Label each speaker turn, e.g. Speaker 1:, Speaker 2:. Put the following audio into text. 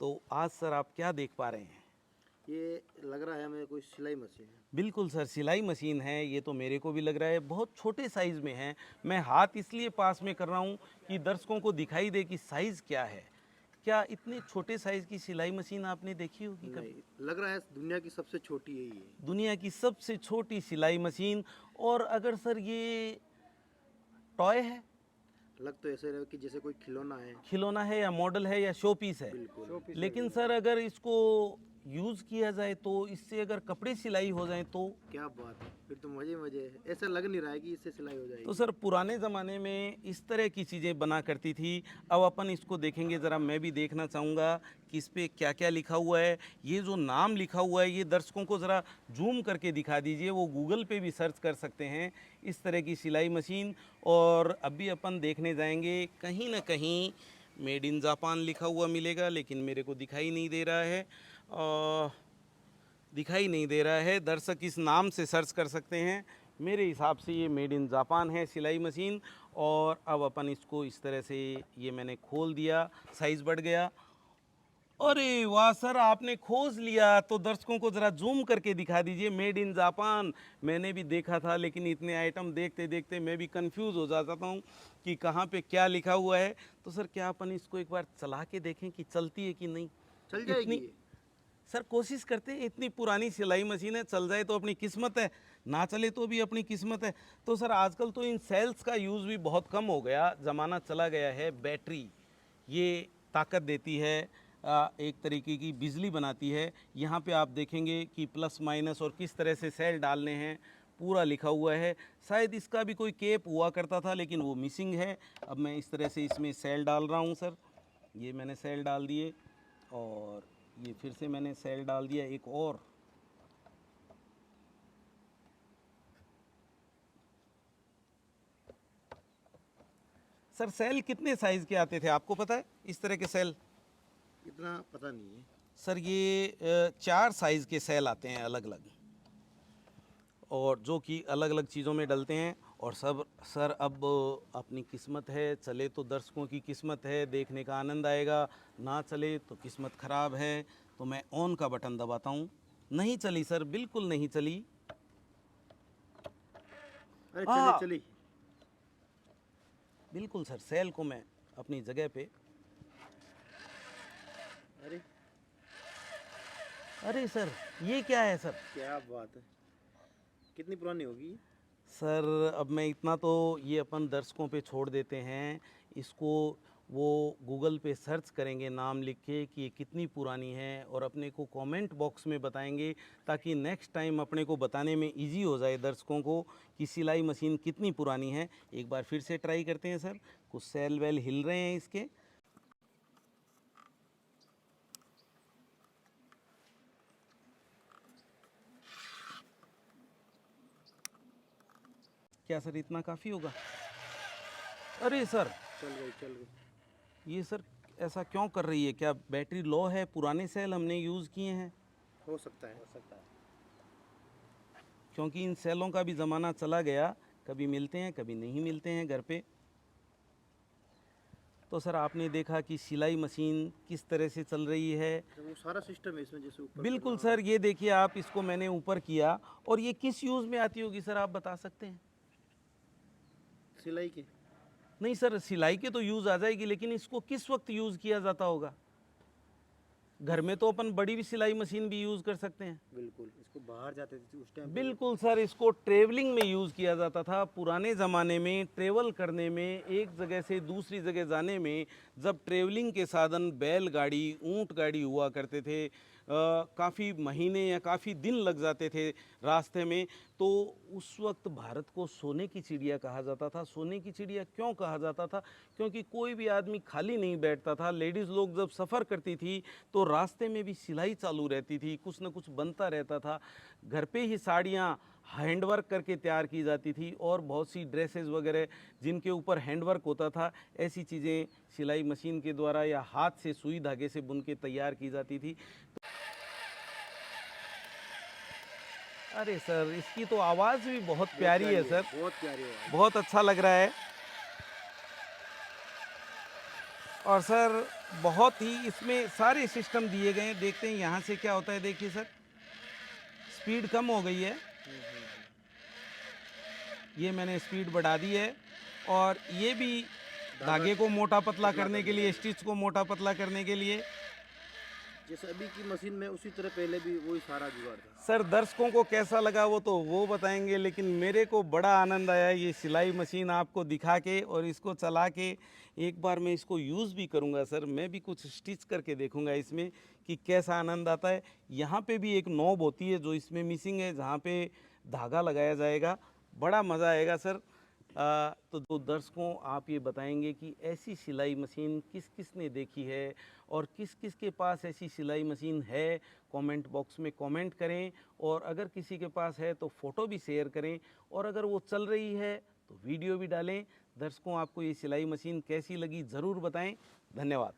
Speaker 1: तो आज सर आप क्या देख पा रहे हैं?
Speaker 2: ये लग रहा है हमें कोई सिलाई मशीन है।
Speaker 1: बिल्कुल सर, सिलाई मशीन है। ये तो मेरे को भी लग रहा है, बहुत छोटे साइज़ में है। मैं हाथ इसलिए पास में कर रहा हूँ कि दर्शकों को दिखाई दे कि साइज़ क्या है। क्या इतने छोटे साइज़ की सिलाई मशीन आपने देखी होगी कभी?
Speaker 2: नहीं, लग रहा है दुनिया की सबसे छोटी यही है।
Speaker 1: दुनिया की सबसे छोटी सिलाई मशीन। और अगर सर ये टॉय है,
Speaker 2: लग तो ऐसे रहा कि जैसे कोई खिलौना है।
Speaker 1: खिलौना है या मॉडल है या शो पीस है,
Speaker 2: बिल्कुल।
Speaker 1: लेकिन सर अगर इसको यूज़ किया जाए तो इससे अगर कपड़े सिलाई हो जाए तो
Speaker 2: क्या बात है, फिर तो मजे मजे है। ऐसा लग नहीं रहा है कि इससे सिलाई हो जाएगी।
Speaker 1: तो सर पुराने ज़माने में इस तरह की चीज़ें बना करती थी। अब अपन इसको देखेंगे, ज़रा मैं भी देखना चाहूँगा कि इस पे क्या क्या लिखा हुआ है। ये जो नाम लिखा हुआ है ये दर्शकों को ज़रा जूम करके दिखा दीजिए, वो गूगल पे भी सर्च कर सकते हैं इस तरह की सिलाई मशीन। और अभी अपन देखने जाएंगे, कहीं ना कहीं मेड इन जापान लिखा हुआ मिलेगा, लेकिन मेरे को दिखाई नहीं दे रहा है। दिखाई नहीं दे रहा है। दर्शक इस नाम से सर्च कर सकते हैं। मेरे हिसाब से ये मेड इन जापान है सिलाई मशीन। और अब अपन इसको इस तरह से, ये मैंने खोल दिया, साइज़ बढ़ गया। अरे वाह सर, आपने खोज लिया, तो दर्शकों को ज़रा जूम करके दिखा दीजिए, मेड इन जापान। मैंने भी देखा था, लेकिन इतने आइटम देखते देखते मैं भी कंफ्यूज हो जाता हूँ कि कहाँ पे क्या लिखा हुआ है। तो सर क्या अपन इसको एक बार चला के देखें कि चलती है कि नहीं?
Speaker 2: चल जाएगी
Speaker 1: इतनी
Speaker 2: ये।
Speaker 1: सर कोशिश करते हैं, इतनी पुरानी सिलाई मशीन है, चल जाए तो अपनी किस्मत है, ना चले तो भी अपनी किस्मत है। तो सर आजकल तो इन सेल्स का यूज़ भी बहुत कम हो गया, ज़माना चला गया है। बैटरी ये ताकत देती है, एक तरीके की बिजली बनाती है। यहाँ पे आप देखेंगे कि प्लस माइनस और किस तरह से सेल डालने हैं पूरा लिखा हुआ है। शायद इसका भी कोई केप हुआ करता था, लेकिन वो मिसिंग है। अब मैं इस तरह से इसमें सेल डाल रहा हूँ सर। ये मैंने सेल डाल दिए और ये फिर से मैंने सेल डाल दिया एक और। सर सेल कितने साइज़ के आते थे आपको पता है, इस तरह के सेल?
Speaker 2: इतना पता नहीं है।
Speaker 1: सर ये 4 साइज़ के सेल आते हैं अलग अलग, और जो कि अलग अलग चीज़ों में डलते हैं। और सब सर अब अपनी किस्मत है, चले तो दर्शकों की किस्मत है, देखने का आनंद आएगा, ना चले तो किस्मत ख़राब है। तो मैं ऑन का बटन दबाता हूँ। नहीं चली सर, बिल्कुल नहीं चली।
Speaker 2: अरे चली
Speaker 1: हाँ
Speaker 2: चली।
Speaker 1: बिल्कुल सर, सेल को मैं अपनी जगह पे।
Speaker 2: अरे
Speaker 1: अरे सर ये क्या है सर?
Speaker 2: क्या बात है, कितनी पुरानी होगी।
Speaker 1: सर अब मैं इतना तो ये अपन दर्शकों पे छोड़ देते हैं। इसको वो गूगल पे सर्च करेंगे नाम लिख के कि ये कितनी पुरानी है, और अपने को कमेंट बॉक्स में बताएंगे, ताकि नेक्स्ट टाइम अपने को बताने में इजी हो जाए दर्शकों को कि सिलाई मशीन कितनी पुरानी है। एक बार फिर से ट्राई करते हैं सर। कुछ सेल वेल हिल रहे हैं इसके। क्या सर इतना काफ़ी होगा? अरे सर,
Speaker 2: चल गई।
Speaker 1: ये सर ऐसा क्यों कर रही है? क्या बैटरी लो है? पुराने सेल हमने यूज़ किए हैं,
Speaker 2: हो सकता है।
Speaker 1: क्योंकि इन सेलों का भी ज़माना चला गया। कभी मिलते हैं, कभी नहीं मिलते हैं घर पे। तो सर आपने देखा कि सिलाई मशीन किस तरह से चल रही है।
Speaker 2: तो वो सारा सिस्टम है इसमें, जैसे ऊपर
Speaker 1: बिल्कुल
Speaker 2: करना।
Speaker 1: सर, ये देखिए आप, इसको मैंने ऊपर किया। और ये किस यूज़ में आती होगी सर, आप बता सकते हैं?
Speaker 2: सिलाई के।
Speaker 1: नहीं सर, सिलाई के तो यूज़ आ जाएगी, लेकिन इसको किस वक्त यूज़ किया जाता होगा? घर में तो अपन बड़ी भी सिलाई मशीन भी यूज़ कर सकते हैं।
Speaker 2: बिल्कुल, इसको बाहर जाते थे उस टाइम।
Speaker 1: बिल्कुल सर, इसको ट्रेवलिंग में यूज़ किया जाता था। पुराने ज़माने में ट्रेवल करने में, एक जगह से दूसरी जगह जाने में, जब ट्रेवलिंग के साधन बैलगाड़ी, ऊंट गाड़ी हुआ करते थे, काफ़ी महीने या काफ़ी दिन लग जाते थे रास्ते में, तो उस वक्त भारत को सोने की चिड़िया कहा जाता था। सोने की चिड़िया क्यों कहा जाता था? क्योंकि कोई भी आदमी खाली नहीं बैठता था। लेडीज़ लोग जब सफ़र करती थी तो रास्ते में भी सिलाई चालू रहती थी, कुछ न कुछ बनता रहता था। घर पे ही साड़ियाँ हैंडवर्क करके तैयार की जाती थी, और बहुत सी ड्रेसेस वगैरह जिनके ऊपर हैंडवर्क होता था, ऐसी चीज़ें सिलाई मशीन के द्वारा या हाथ से सुई धागे से बुन के तैयार की जाती थी। अरे सर, इसकी तो आवाज़ भी बहुत प्यारी है सर,
Speaker 2: बहुत प्यारी है।
Speaker 1: बहुत अच्छा लग रहा है। और सर बहुत ही इसमें सारे सिस्टम दिए गए हैं। देखते हैं यहाँ से क्या होता है। देखिए सर, स्पीड कम हो गई है, ये मैंने स्पीड बढ़ा दी है। और ये भी धागे को मोटा पतला करने के लिए, स्टिच को मोटा पतला करने के लिए।
Speaker 2: जैसे अभी की मशीन में उसी तरह पहले भी वही सारा जुगाड़ था।
Speaker 1: सर दर्शकों को कैसा लगा वो तो वो बताएंगे, लेकिन मेरे को बड़ा आनंद आया ये सिलाई मशीन आपको दिखा के और इसको चला के। एक बार मैं इसको यूज़ भी करूँगा सर, मैं भी कुछ स्टिच करके देखूँगा इसमें कि कैसा आनंद आता है। यहाँ पे भी एक नॉब होती है जो इसमें मिसिंग है, जहाँ पे धागा लगाया जाएगा। बड़ा मज़ा आएगा सर। तो दर्शकों आप ये बताएंगे कि ऐसी सिलाई मशीन किस किस ने देखी है और किस किस के पास ऐसी सिलाई मशीन है। कमेंट बॉक्स में कमेंट करें, और अगर किसी के पास है तो फ़ोटो भी शेयर करें, और अगर वो चल रही है तो वीडियो भी डालें। दर्शकों आपको ये सिलाई मशीन कैसी लगी ज़रूर बताएं। धन्यवाद।